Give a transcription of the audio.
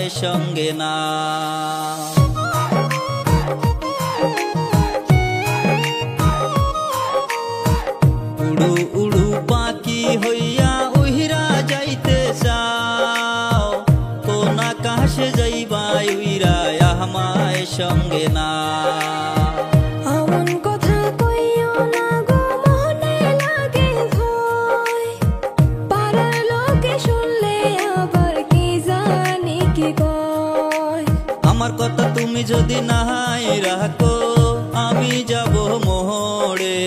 আমায় সঙ্গে না। উড়ু উড়ু পাখি হইয়া উইরা যাইতে চাও, কোন আকাশে যাইবা উইরা আমায় সঙ্গে না। আমন কথা কইও না গো, মনে লাগে ভয়, পাড়ার লোকে শুনলে আবার কি জানি কি কয়। আমার কথা তুমি যদি নাই রাখো, আমি যাব মোড়ে।